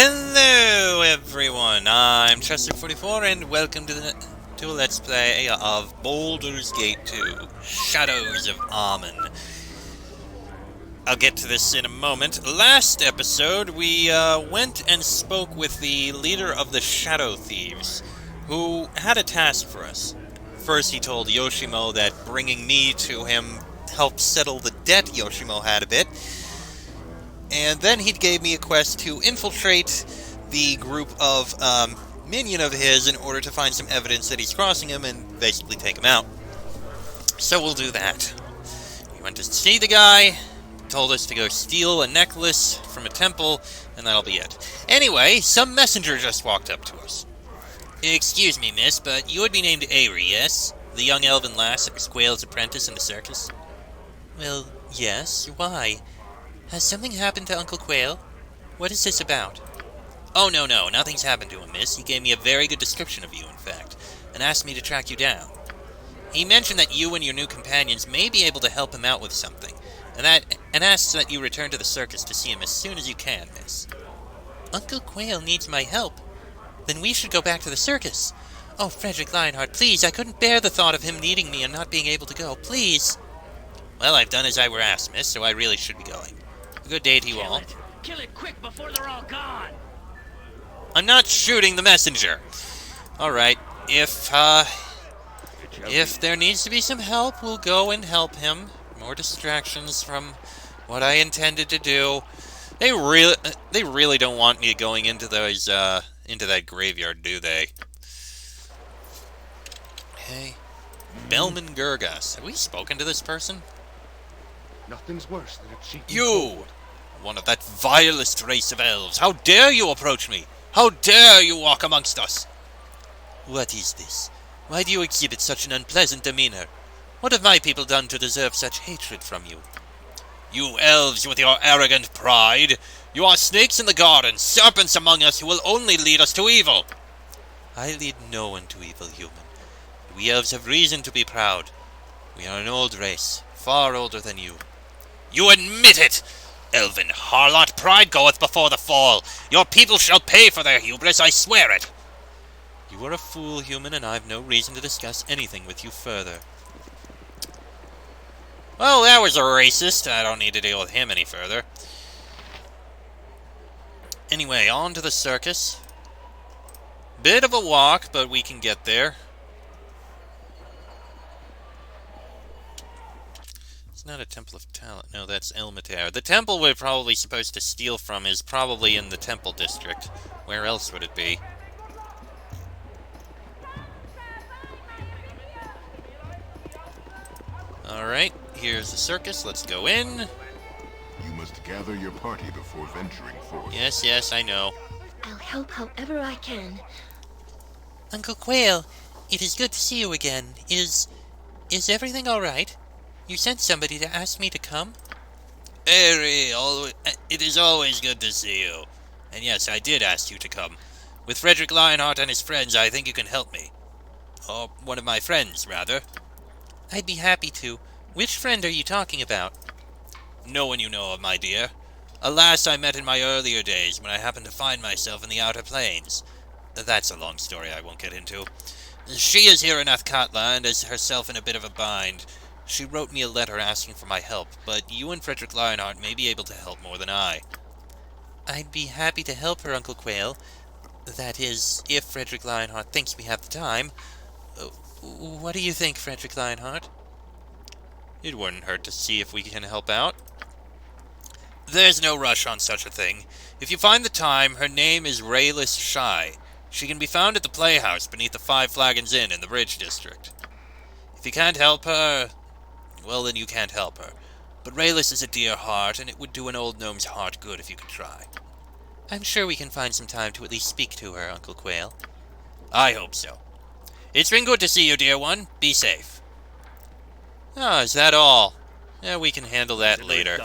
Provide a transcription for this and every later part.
Hello everyone, I'm Chester44 and welcome to a Let's Play of Baldur's Gate 2, Shadows of Amen. I'll get to this in a moment. Last episode, we went and spoke with the leader of the Shadow Thieves, who had a task for us. First, he told Yoshimo that bringing me to him helped settle the debt Yoshimo had a bit. And then he gave me a quest to infiltrate the group of minion of his in order to find some evidence that he's crossing him and basically take him out. So we'll do that. We went to see the guy, told us to go steal a necklace from a temple, and that'll be it. Anyway, some messenger just walked up to us. Excuse me, miss, but you would be named Aerie, yes? The young elven lass that was Quayle's apprentice in the circus? Well, yes. Why? Has something happened to Uncle Quayle? What is this about? Oh, no, nothing's happened to him, miss. He gave me a very good description of you, in fact, and asked me to track you down. He mentioned that you and your new companions may be able to help him out with something, and asks that you return to the circus to see him as soon as you can, miss. Uncle Quayle needs my help. Then we should go back to the circus. Oh, Frederick Lionheart, please, I couldn't bear the thought of him needing me and not being able to go. Please. Well, I've done as I were asked, miss, so I really should be going. Good day to you all. Kill it quick before they're all gone. I'm not shooting the messenger. Alright, if there needs to be some help, we'll go and help him. More distractions from what I intended to do. They really don't want me going into those, into that graveyard, do they? Hey. Belman Gurgas. Have we spoken to this person? Nothing's worse than a cheeky You! One of that vilest race of elves! How dare you approach me? How dare you walk amongst us? What is this? Why do you exhibit such an unpleasant demeanor? What have my people done to deserve such hatred from you? You elves with your arrogant pride! You are snakes in the garden, serpents among us who will only lead us to evil! I lead no one to evil, human. We elves have reason to be proud. We are an old race, far older than you. You admit it! Elven harlot, pride goeth before the fall. Your people shall pay for their hubris, I swear it. You are a fool, human, and I've no reason to discuss anything with you further. Well, that was a racist. I don't need to deal with him any further. Anyway, on to the circus. Bit of a walk, but we can get there. Not a Temple of Talent. No, that's Elmater. The temple we're probably supposed to steal from is probably in the Temple District. Where else would it be? Alright, here's the circus. Let's go in. You must gather your party before venturing forth. Yes, I know. I'll help however I can. Uncle Quayle, it is good to see you again. Is everything all right? You sent somebody to ask me to come? Aerie, it is always good to see you. And yes, I did ask you to come. With Frederick Lionheart and his friends, I think you can help me. Or one of my friends, rather. I'd be happy to. Which friend are you talking about? No one you know of, my dear. A lass I met in my earlier days when I happened to find myself in the Outer Plains. That's a long story I won't get into. She is here in Athkatla and is herself in a bit of a bind. She wrote me a letter asking for my help, but you and Frederick Lionheart may be able to help more than I. I'd be happy to help her, Uncle Quayle. That is, if Frederick Lionheart thinks we have the time. What do you think, Frederick Lionheart? It wouldn't hurt to see if we can help out. There's no rush on such a thing. If you find the time, her name is Rayless Shy. She can be found at the Playhouse beneath the Five Flagons Inn in the Bridge District. If you can't help her, well, then you can't help her. But Rayless is a dear heart, and it would do an old gnome's heart good if you could try. I'm sure we can find some time to at least speak to her, Uncle Quayle. I hope so. It's been good to see you, dear one. Be safe. Oh, is that all? Yeah, we can handle that later.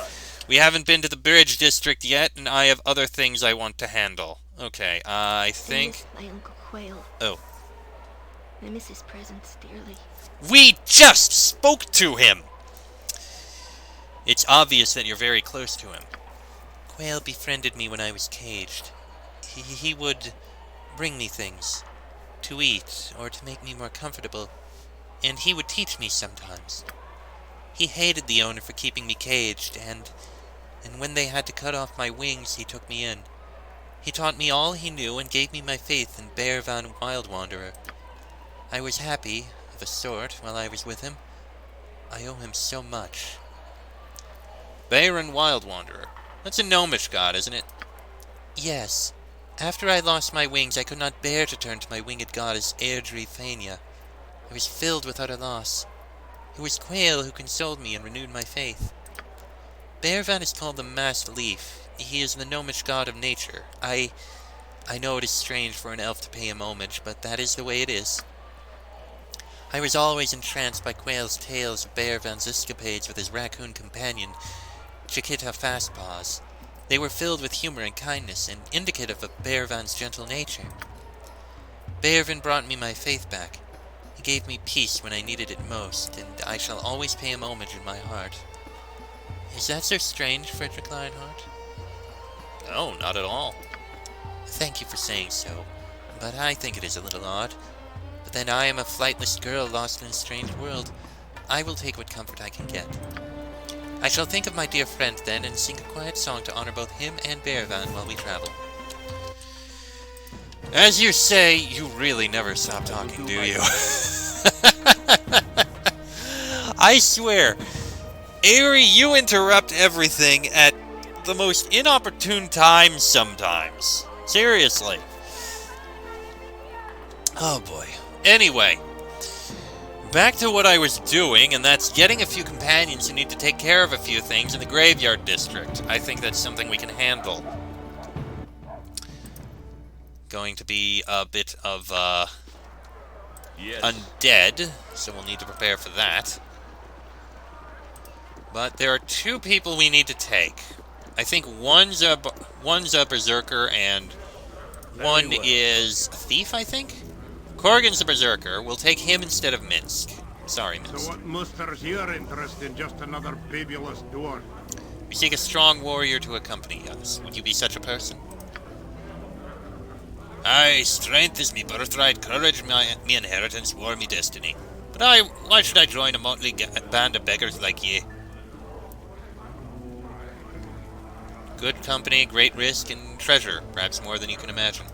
We haven't been to the Bridge District yet, and I have other things I want to handle. Okay, I think... I miss my Uncle Quayle. Oh. I miss his presence dearly. We just spoke to him! It's obvious that you're very close to him. Quayle befriended me when I was caged. He would bring me things to eat or to make me more comfortable, and he would teach me sometimes. He hated the owner for keeping me caged, and when they had to cut off my wings, he took me in. He taught me all he knew and gave me my faith in Bear Van Wild Wanderer. I was happy, of a sort, while I was with him. I owe him so much. Bear and Wild Wanderer. That's a gnomish god, isn't it? Yes. After I lost my wings, I could not bear to turn to my winged goddess Airdrie Fania. I was filled with utter loss. It was Quail who consoled me and renewed my faith. Bearvan is called the Masked Leaf. He is the gnomish god of nature. I know it is strange for an elf to pay him homage, but that is the way it is. I was always entranced by Quail's tales of Bearvan's escapades with his raccoon companion, Chiquita Fastpaws. They were filled with humor and kindness, and indicative of Bearvan's gentle nature. Bearvan brought me my faith back. He gave me peace when I needed it most, and I shall always pay him homage in my heart. Is that so strange, Frederick Lionheart? No, not at all. Thank you for saying so, but I think it is a little odd. But then I am a flightless girl lost in a strange world. I will take what comfort I can get. I shall think of my dear friend then, and sing a quiet song to honor both him and Bearvan while we travel. As you say, you really never stop talking, do you? I swear, Aerie, you interrupt everything at the most inopportune times sometimes. Seriously. Oh boy. Anyway, back to what I was doing, and that's getting a few companions who need to take care of a few things in the graveyard district. I think that's something we can handle. Going to be a bit of undead, so we'll need to prepare for that. But there are two people we need to take. I think one's a berserker and one is a thief, I think? Corrigan's the berserker. We'll take him instead of Minsk. Sorry, Minsk. So what musters your interest in just another babyless dwarf? We seek a strong warrior to accompany us. Would you be such a person? Aye, strength is me birthright, courage me inheritance, war me destiny. But why should I join a motley band of beggars like ye? Good company, great risk, and treasure, perhaps more than you can imagine.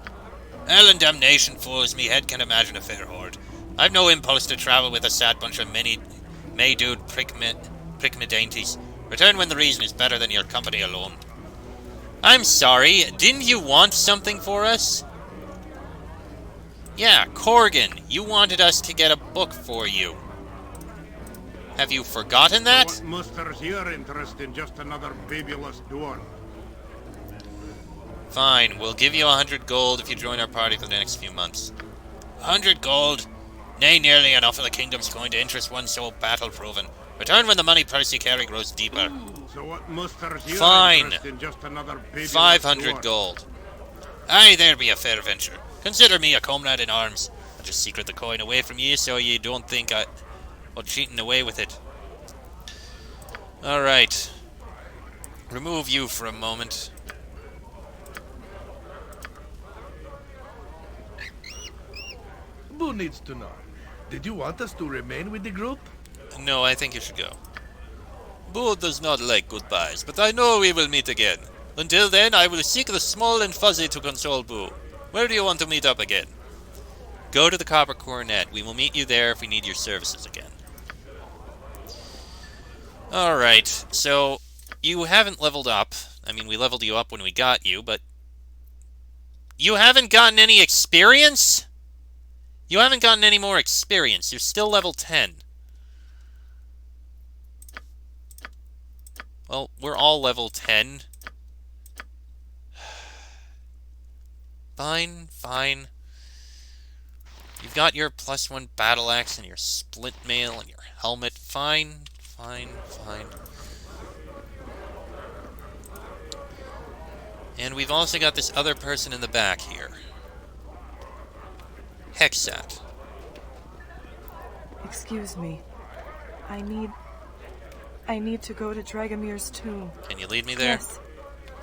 Hell and damnation fools, me head can imagine a fair horde. I've no impulse to travel with a sad bunch of may-dude prick-me dainties. Return when the reason is better than your company alone. I'm sorry, didn't you want something for us? Yeah, Corrigan, you wanted us to get a book for you. Have you forgotten that? So what musters your interest in just another babyless dwarf? Fine, we'll give you 100 gold if you join our party for the next few months. 100 gold? Nay, nearly enough of the kingdom's coin to interest one so battle-proven. Return when the money purse you carry grows deeper. So what musters your Fine. interest in just another babyless 500 dwarf? gold. Aye, there be a fair venture. Consider me a comrade in arms. I'll just secret the coin away from ye so ye don't think I'll cheating away with it. Alright. Remove you for a moment. Who needs to know? Did you want us to remain with the group? No, I think you should go. Boo does not like goodbyes, but I know we will meet again. Until then, I will seek the small and fuzzy to console Boo. Where do you want to meet up again? Go to the Copper Coronet. We will meet you there if we need your services again. Alright, so you haven't leveled up. I mean, we leveled you up when we got you, but you haven't gotten any experience? You haven't gotten any more experience. You're still level 10. Well, we're all level 10. Fine, fine. You've got your +1 battle axe and your split mail and your helmet. Fine, fine, fine. And we've also got this other person in the back here. Hexat. Excuse me. I need to go to Dragomir's tomb. Can you lead me there? Yes.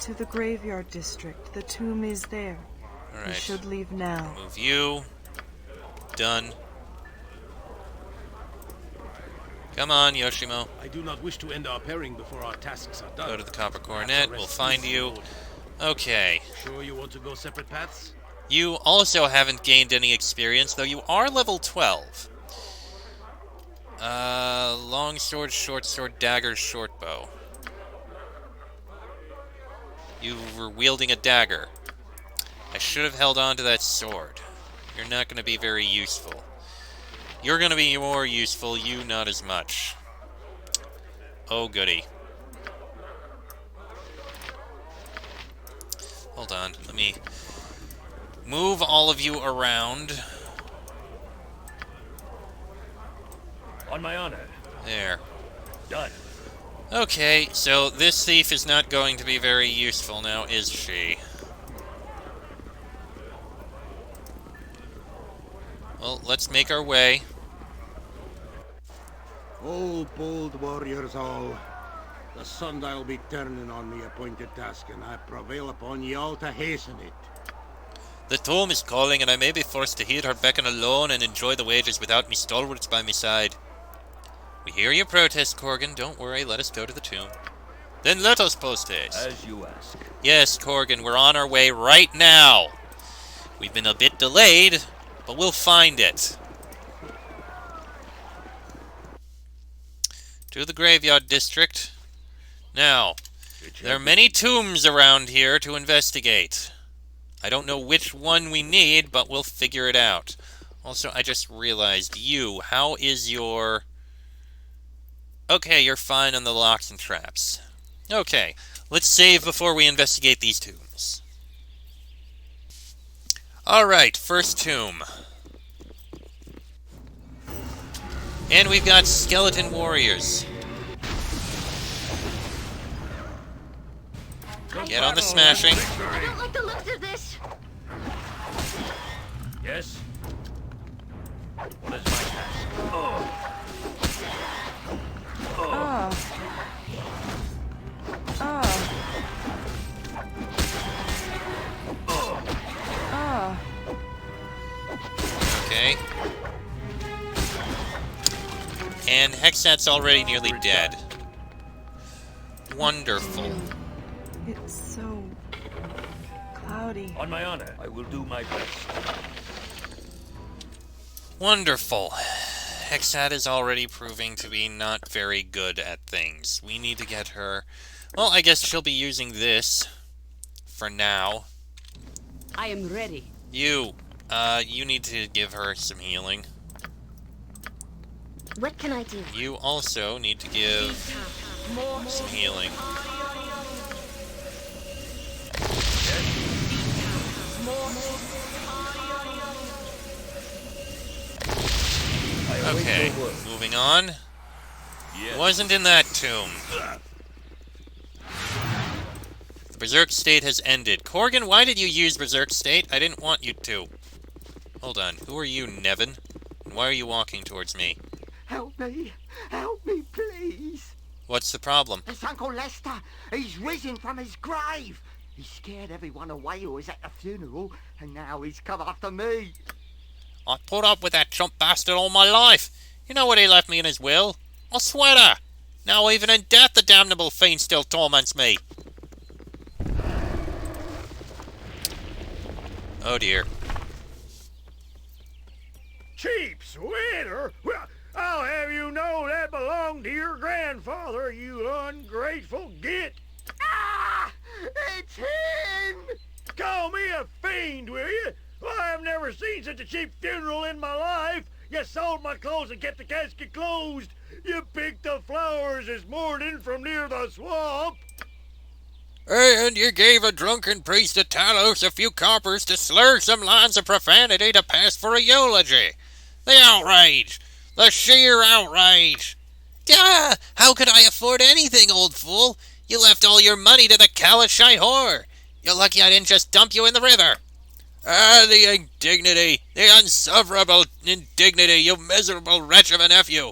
To the graveyard district. The tomb is there. We Alright. should leave now. Move you. Done. Come on, Yoshimo. I do not wish to end our pairing before our tasks are done. Go to the Copper Perhaps Coronet. a We'll rest find is you. in order. Okay. Sure you want to go separate paths? You also haven't gained any experience, though you are level 12. Long sword, short sword, dagger, short bow. You were wielding a dagger. I should have held on to that sword. You're not going to be very useful. You're going to be more useful, you not as much. Oh, goody. Hold on, let me move all of you around. On my honor. There. Done. Okay, so this thief is not going to be very useful now, is she? Well, let's make our way. Oh, bold warriors all. The sundial be turning on the appointed task, and I prevail upon ye all to hasten it. The tomb is calling, and I may be forced to heed her beckon alone and enjoy the wages without me stalwarts by my side. We hear your protest, Corgan. Don't worry, let us go to the tomb. Then let us post haste. As you ask. Yes, Corgan, we're on our way right now. We've been a bit delayed, but we'll find it. To the graveyard district. Now, there are many tombs around here to investigate. I don't know which one we need, but we'll figure it out. Also, I just realized how is your... Okay, you're fine on the locks and traps. Okay, let's save before we investigate these tombs. Alright, first tomb. And we've got skeleton warriors. Get on the smashing. I don't like the looks of this. Yes? What is my task? Ah. Okay. And Hexat's already nearly dead. Wonderful. It's so cloudy. On my honor, I will do my best. Wonderful. Hexat is already proving to be not very good at things. We need to get her... Well, I guess she'll be using this for now. I am ready. You need to give her some healing. What can I do? You also need to give some healing. Okay, moving on. Wasn't in that tomb. The Berserk State has ended. Corgan, why did you use Berserk State? I didn't want you to. Hold on, who are you, Nevin? And why are you walking towards me? Help me, please. What's the problem? It's Uncle Lester. He's risen from his grave. He scared everyone away who was at the funeral, and now he's come after me. I put up with that chump bastard all my life. You know what he left me in his will? A sweater. Now even in death the damnable fiend still torments me. Oh dear. Cheap sweater? Well, I'll have you know that belonged to your grandfather, you ungrateful git. Ah! It's him! Call me a fiend, will you? Well, I've never seen such a cheap funeral in my life. You sold my clothes and kept the casket closed. You picked the flowers this morning from near the swamp. And you gave a drunken priest of Talos a few coppers to slur some lines of profanity to pass for a eulogy. The outrage! The sheer outrage! Ah, how could I afford anything, old fool? You left all your money to the Kalashite whore. You're lucky I didn't just dump you in the river. Ah, the indignity! The unsufferable indignity, you miserable wretch of a nephew!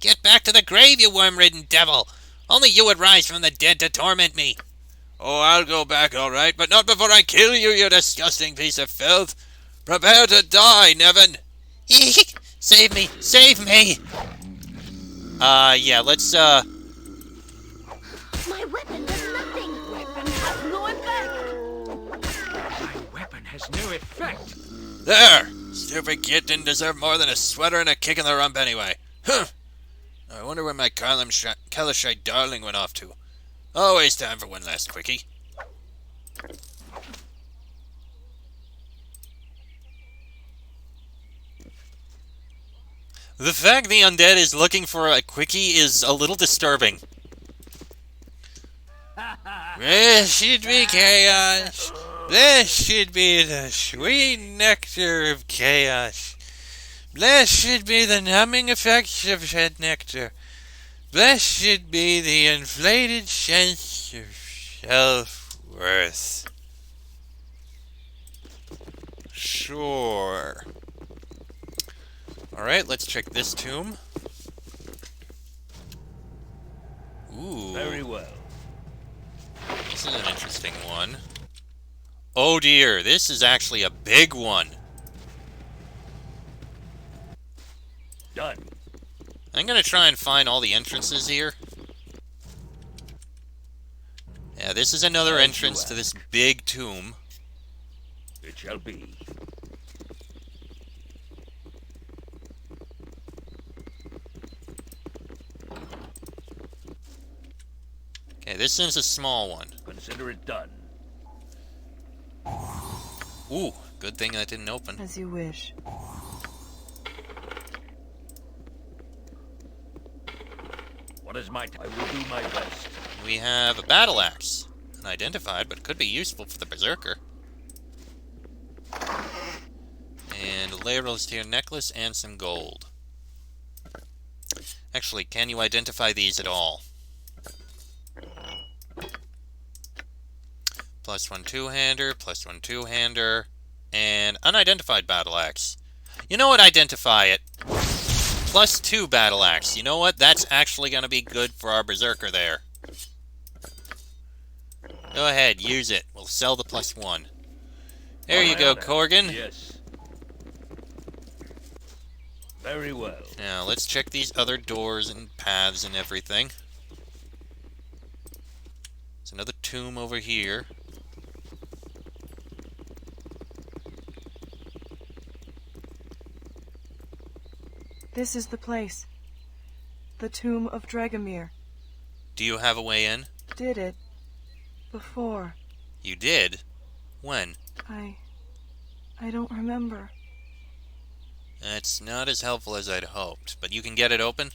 Get back to the grave, you worm-ridden devil! Only you would rise from the dead to torment me! Oh, I'll go back all right, but not before I kill you, you disgusting piece of filth. Prepare to die, Nevin. Save me! Save me! Yeah, let's, My weapon does nothing. Weapon has no effect. My weapon has no effect. There! Stupid kid didn't deserve more than a sweater and a kick in the rump anyway. Huh! I wonder where my Kalashite darling went off to. Always time for one last quickie. The fact the undead is looking for a quickie is a little disturbing. Blessed be chaos. Blessed be the sweet nectar of chaos. Blessed be the numbing effects of said nectar. Blessed be the inflated sense of self-worth. Sure. Alright, let's check this tomb. Ooh. Very well. This is an interesting one. Oh dear, this is actually a big one. Done. I'm gonna try and find all the entrances here. Yeah, this is another entrance to this big tomb. It shall be. Okay, this is a small one. Consider it done. Ooh, good thing that didn't open. As you wish. What is my I will do my best. We have a battle axe. Unidentified, but could be useful for the berserker. And a layered tier necklace and some gold. Actually, can you identify these at all? +1 two-hander, +1 two-hander, and unidentified battle axe. You know what? Identify it. +2 battle axe. You know what? That's actually going to be good for our berserker there. Go ahead, use it. We'll sell the +1. There you go, Corgan. Yes. Very well. Now, let's check these other doors and paths and everything. There's another tomb over here. This is the place. The tomb of Dragomir. Do you have a way in? Did it. Before. You did? When? I don't remember. That's not as helpful as I'd hoped, but you can get it open?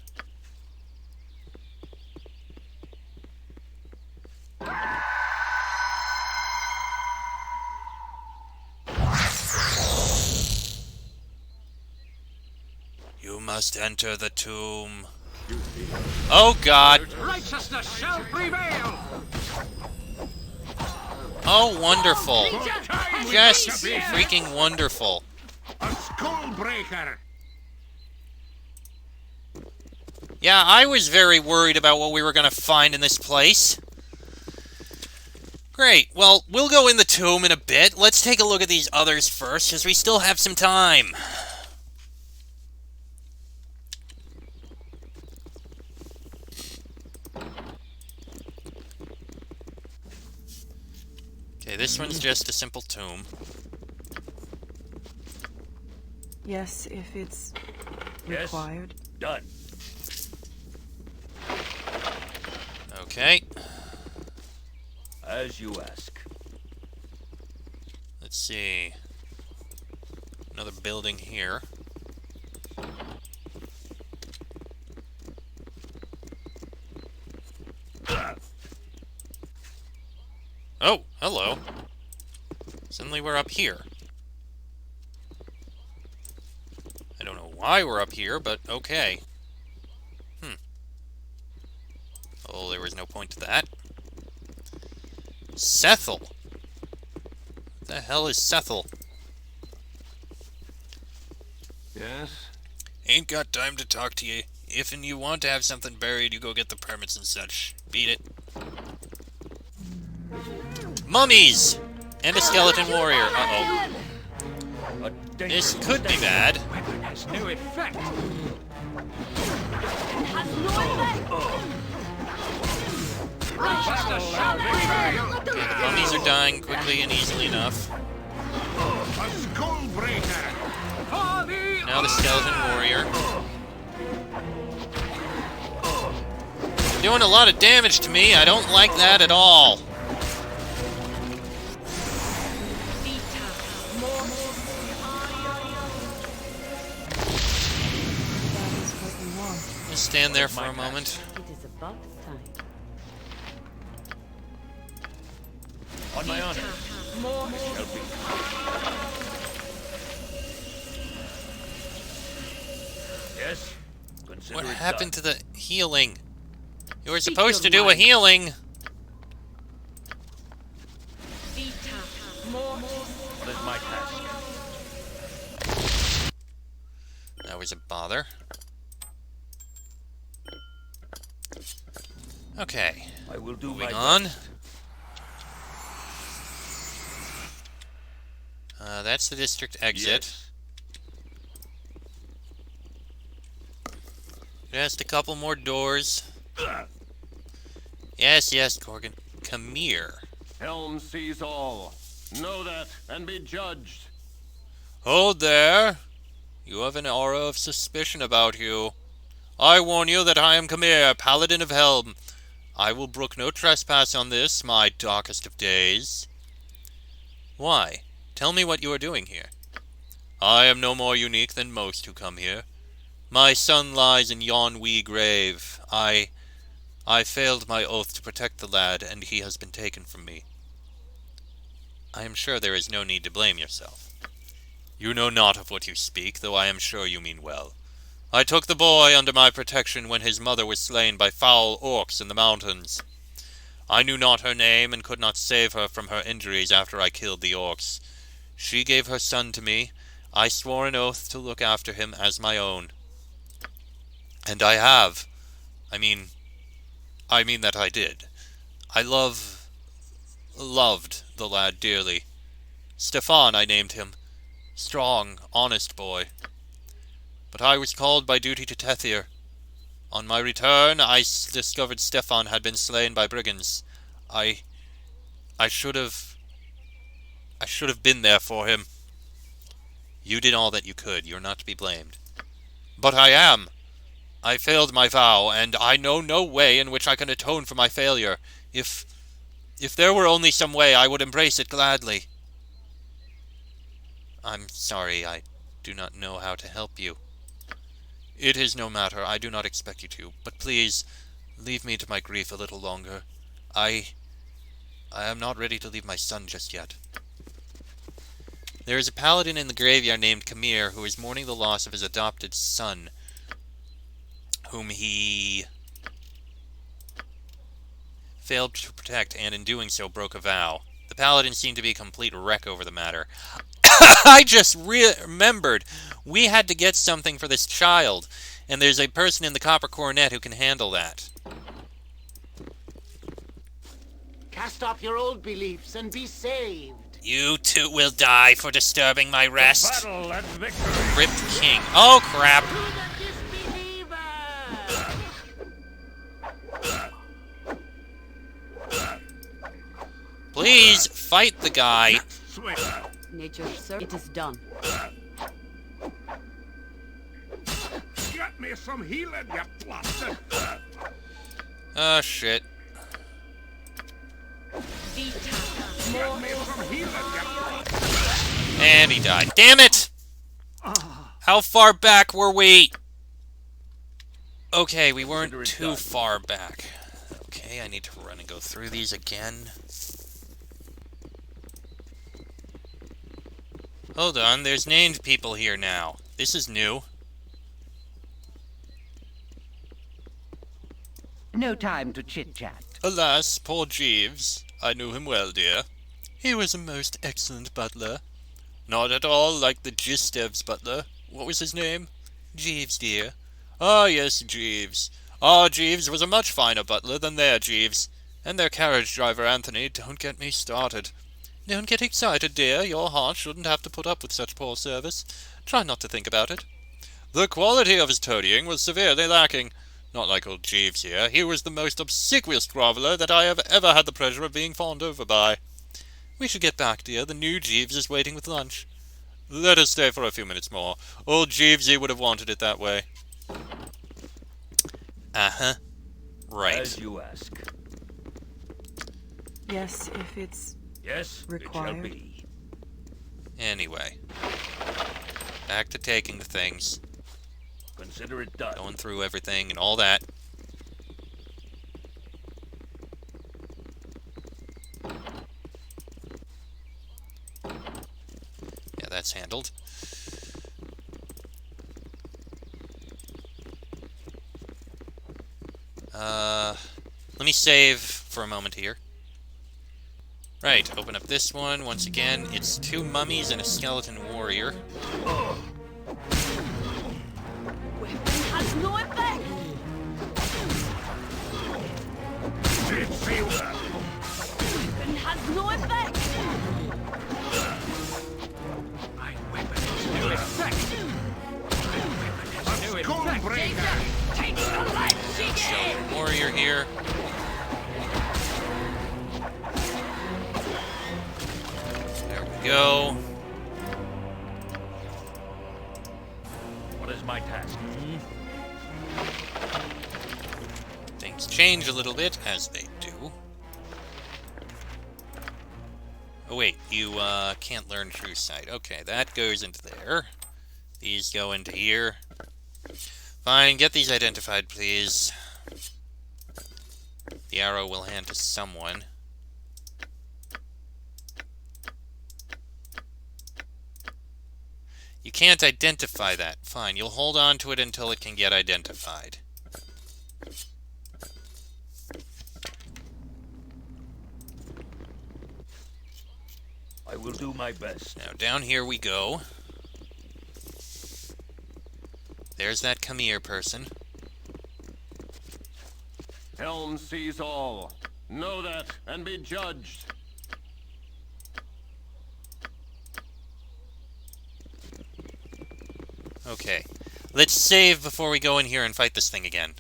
You must enter the tomb. Oh God! Righteousness shall prevail! Oh, wonderful! Just freaking wonderful! A skull breaker! Yeah, I was very worried about what we were going to find in this place. Great. Well, we'll go in the tomb in a bit. Let's take a look at these others first, because we still have some time. Okay, this one's just a simple tomb. Yes, if it's Yes. required. Done. Okay. As you ask. Let's see. Another building here. Oh, hello. Suddenly we're up here. I don't know why we're up here, but okay. Oh, there was no point to that. Sethel! What the hell is Sethel? Yes? Ain't got time to talk to you. If and you want to have something buried, you go get the permits and such. Beat it. Mummies! And a skeleton warrior. Uh-oh. This could be bad. Weapon has no effect. Has no effect. Mummies are dying quickly and easily enough. A skull breaker! Now the skeleton warrior. Doing a lot of damage to me. I don't like that at all. Just stand there for a moment. It is about time. On my honor. Yes? Consider What it happened done. to the healing? You were supposed to do a healing. What is my task? That was a bother. Okay, I will do moving my on. best. That's the district exit. Just a couple more doors. Yes, yes, Corgan. Come here. Helm sees all. Know that and be judged. Hold there. You have an aura of suspicion about you. I warn you that I am Khmer, Paladin of Helm. I will brook no trespass on this, my darkest of days. Why? Tell me what you are doing here. I am no more unique than most who come here. My son lies in yon wee grave. I failed my oath to protect the lad, and he has been taken from me. I am sure there is no need to blame yourself. You know not of what you speak, though I am sure you mean well. I took the boy under my protection when his mother was slain by foul orcs in the mountains. I knew not her name and could not save her from her injuries after I killed the orcs. She gave her son to me. I swore an oath to look after him as my own. And I have. I mean that I did. I loved the lad dearly. Stefan, I named him. Strong, honest boy. But I was called by duty to Tethir. On my return, I discovered Stefan had been slain by brigands. I should have been there for him. You did all that you could. You're not to be blamed. But I am. I failed my vow, and I know no way in which I can atone for my failure. If there were only some way, I would embrace it gladly. I'm sorry, I do not know how to help you. It is no matter, I do not expect you to, but please, leave me to my grief a little longer. I am not ready to leave my son just yet. There is a paladin in the graveyard named Khmer who is mourning the loss of his adopted son, whom he failed to protect, and in doing so broke a vow. The paladin seemed to be a complete wreck over the matter. I just remembered we had to get something for this child, and there's a person in the Copper Coronet who can handle that. Cast off your old beliefs and be saved. You too will die for disturbing my rest. Battle and victory. Ripped King. Oh, crap. To the disbeliever! Please, fight the guy. Swing. Nature, sir. It is done. Get me some healing, you blasted. Oh, shit. Get me some healing, you And he died. Damn it! How far back were we? Okay, we weren't too far back. Okay, I need to run and go through these again. Hold on, there's named people here now. This is new. No time to chit-chat. Alas, poor Jeeves. I knew him well, dear. He was a most excellent butler. Not at all like the Gistev's butler. What was his name? Jeeves, dear. Ah, yes, Jeeves. Our Jeeves was a much finer butler than their Jeeves. And their carriage driver, Anthony. Don't get me started. Don't get excited, dear. Your heart shouldn't have to put up with such poor service. Try not to think about it. The quality of his toadying was severely lacking. Not like old Jeeves here. He was the most obsequious groveller that I have ever had the pleasure of being fawned over by. We should get back, dear. The new Jeeves is waiting with lunch. Let us stay for a few minutes more. Old Jeevesy would have wanted it that way. Uh-huh. Right. As you ask. Yes, if it's Yes, required. it shall be. Anyway. Back to taking the things. Consider it done. Going through everything and all that. Yeah, that's handled. Let me save for a moment here. Right, open up this one. Once again, it's 2 mummies and a skeleton warrior. Weapon has no effect. Weapon has no effect. My weapon has no effect. My weapon has no effect. Take the life she gave. Skeleton warrior here. There we go. What is my task? Things change a little bit, as they do. Oh wait, you can't learn True Sight. Okay, that goes into there. These go into here. Fine, get these identified, please. The arrow will hand to someone. You can't identify that. Fine, you'll hold on to it until it can get identified. I will do my best. Now, down here we go. There's that come here person. Helm sees all. Know that and be judged. Okay. Let's save before we go in here and fight this thing again.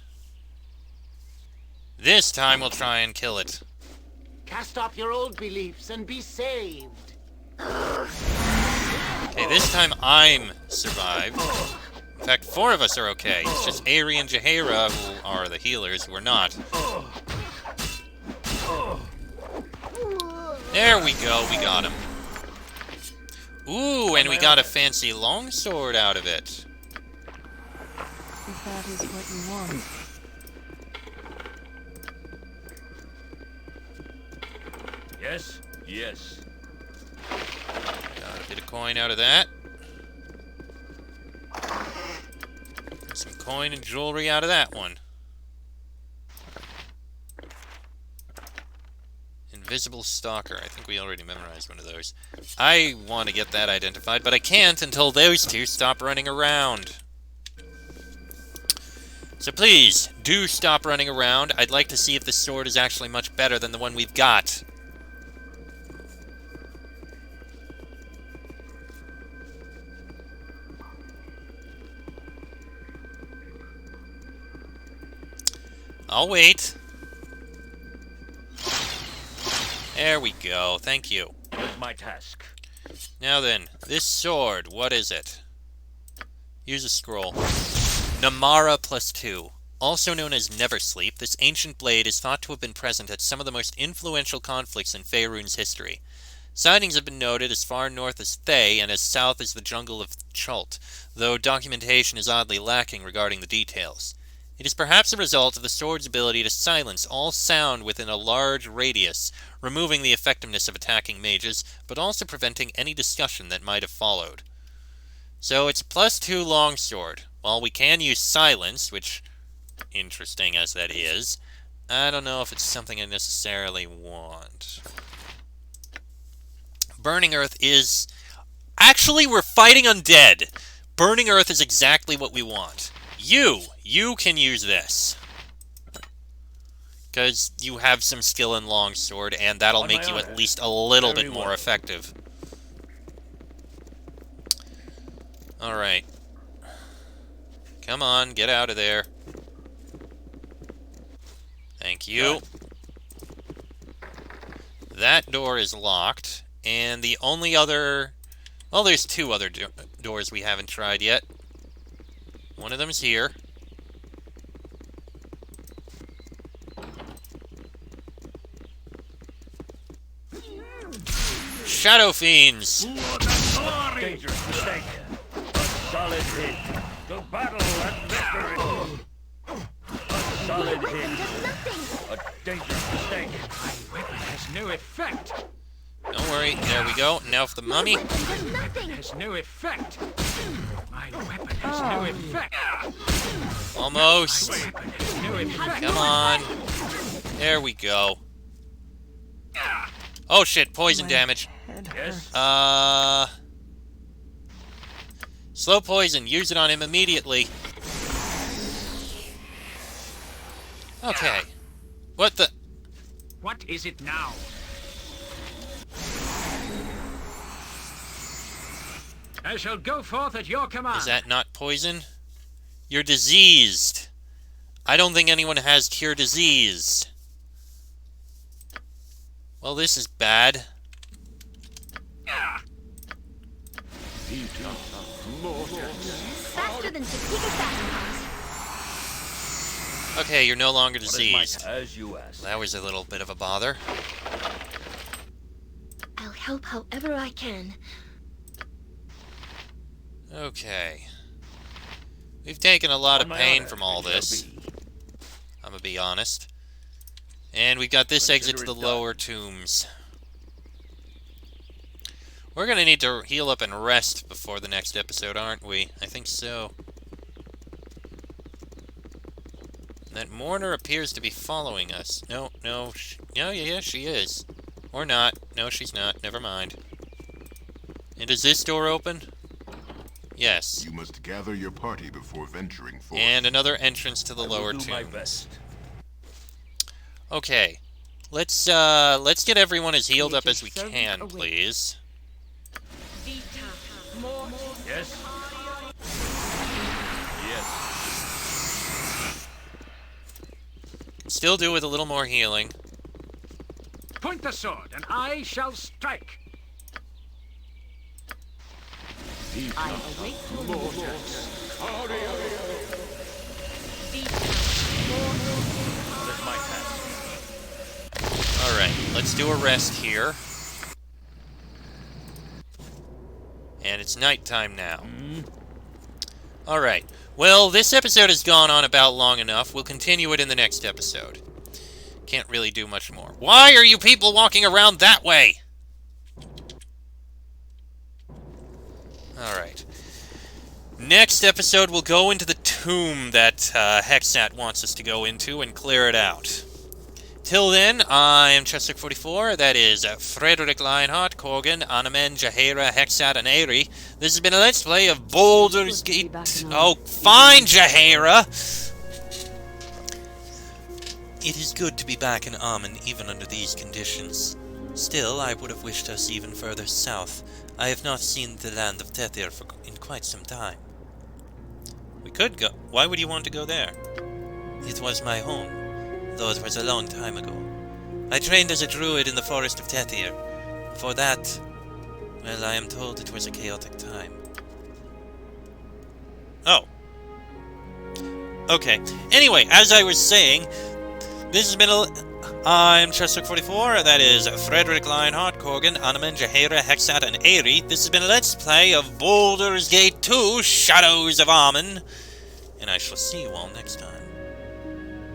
This time we'll try and kill it. Cast off your old beliefs and be saved. Okay, this time I'm survived. In fact, 4 of us are okay. It's just Airi and Jaheira who are the healers who are not. There we go, we got him. Ooh, and we got a fancy longsword out of it. If that is what you want. Yes, yes. Got a bit of coin out of that. Some coin and jewelry out of that one. Invisible Stalker. I think we already memorized one of those. I want to get that identified, but I can't until those 2 stop running around. So please, do stop running around. I'd like to see if this sword is actually much better than the one we've got. I'll wait. There we go. Thank you. What is my task? Now then, this sword, what is it? Use a scroll. Namara +2. Also known as Neversleep, this ancient blade is thought to have been present at some of the most influential conflicts in Faerun's history. Sightings have been noted as far north as Thay and as south as the jungle of Chult, though documentation is oddly lacking regarding the details. It is perhaps a result of the sword's ability to silence all sound within a large radius, removing the effectiveness of attacking mages, but also preventing any discussion that might have followed. So it's +2 longsword. While we can use silence, which, interesting as that is, I don't know if it's something I necessarily want. Burning Earth is... Actually, we're fighting undead! Burning Earth is exactly what we want. You can use this. Because you have some skill in longsword, and that'll On make my you honor. at least a little Very bit more well. effective. Alright. Come on, get out of there. Thank you. That door is locked, and the only other... Well, there's two other doors we haven't tried yet. One of them's here. Shadow Fiends! Dangerous mistake. A solid hit. To battle and victory. A solid hit. A dangerous mistake. My weapon has no effect. Don't worry, there we go. Now for the mummy. Has no effect. My weapon has no effect. Almost. Weapon has no effect. Come on. There we go. Oh shit, poison damage. Yes. Slow poison. Use it on him immediately. Okay. What the... What is it now? I shall go forth at your command. Is that not poison? You're diseased. I don't think anyone has cure disease. Well, this is bad. Faster than Topeka fast cars. Okay, you're no longer diseased. As you asked. That was a little bit of a bother. I'll help however I can. Okay. We've taken a lot On of my pain honor, from all it shall this. be. I'm gonna be honest. And we've got this exit to the Consider it lower tombs. We're gonna need to heal up and rest before the next episode, aren't we? I think so. That mourner appears to be following us. No, yeah, she is. Or not. No, she's not. Never mind. And is this door open? Yes. You must gather your party before venturing forth. And another entrance to the I will lower do my tombs. best. Okay. Let's get everyone as healed up as we can, please. Yes. Yes. Still do with a little more healing. Point the sword, and I shall strike. I await your orders. What is my task? Alright, let's do a rest here. And it's nighttime now. Alright. Well, this episode has gone on about long enough. We'll continue it in the next episode. Can't really do much more. Why are you people walking around that way? Alright. Next episode, we'll go into the tomb that Hexat wants us to go into and clear it out. Till then, I am Chester44, that is Frederick Lionheart, Corgan, Anamen, Jaheira, Hexat, and Aerie. This has been a Let's Play of Baldur's Gate... Oh, fine, Jaheira! It is good to be back in Amen, even under these conditions. Still, I would have wished us even further south. I have not seen the land of Tethir in quite some time. We could go... Why would you want to go there? It was my home. Though it was a long time ago. I trained as a druid in the forest of Tethir. Before that, well, I am told it was a chaotic time. Oh. Okay. Anyway, as I was saying, this has been a... I'm Chester44, that is Frederick Lionheart, Corgan, Anamen, Jaheira, Hexat, and Aerie. This has been a Let's Play of Baldur's Gate 2, Shadows of Amen. And I shall see you all next time.